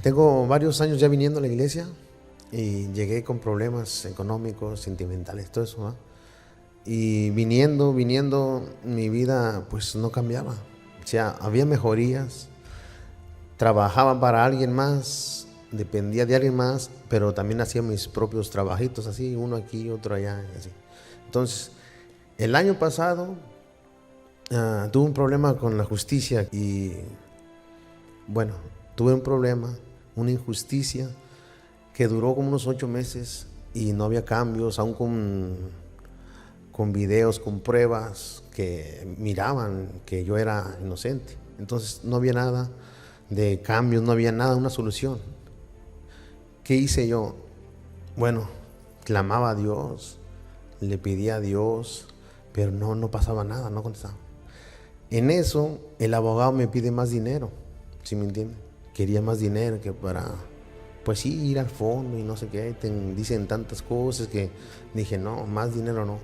Tengo varios años ya viniendo a la iglesia y llegué con problemas económicos, sentimentales, todo eso, ¿va? Y viniendo, mi vida pues no cambiaba. O sea, había mejorías, trabajaba para alguien más, dependía de alguien más, pero también hacía mis propios trabajitos así, uno aquí, otro allá, y así. Entonces, el año pasado tuve un problema con la justicia y bueno, tuve un problema, una injusticia que duró como unos 8 meses y no había cambios, aún con videos, con pruebas que miraban que yo era inocente. Entonces no había nada de cambios, no había nada, una solución. ¿Qué hice yo? Bueno, clamaba a Dios, le pedía a Dios, pero no pasaba nada, no contestaba. En eso el abogado me pide más dinero, ¿sí me entiende? Quería más dinero que para, pues sí, ir al fondo y no sé qué. Dicen tantas cosas que dije, no, más dinero no.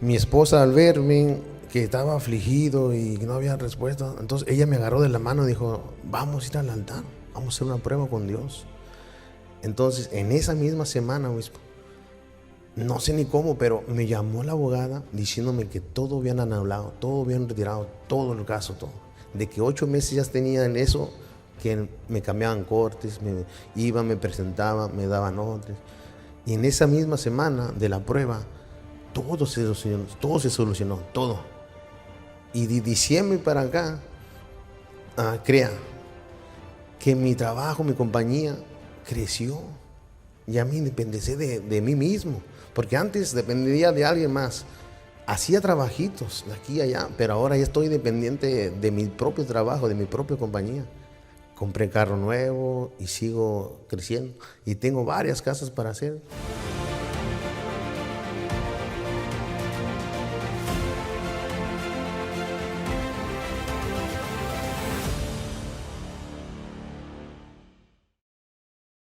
Mi esposa al verme que estaba afligido y que no había respuesta, entonces ella me agarró de la mano y dijo, vamos a ir al altar, vamos a hacer una prueba con Dios. Entonces en esa misma semana, obispo, no sé ni cómo, pero me llamó la abogada diciéndome que todo habían anulado, todo habían retirado, todo el caso, todo. De que 8 meses ya tenían eso, que me cambiaban cortes, me presentaba, me daban otros. Y en esa misma semana de la prueba, todo se solucionó, todo. Y de diciembre para acá, crea que mi trabajo, mi compañía creció. Ya me independicé de mí mismo, porque antes dependía de alguien más. Hacía trabajitos de aquí y allá, pero ahora ya estoy dependiente de mi propio trabajo, de mi propia compañía. Compré carro nuevo y sigo creciendo. Y tengo varias casas para hacer.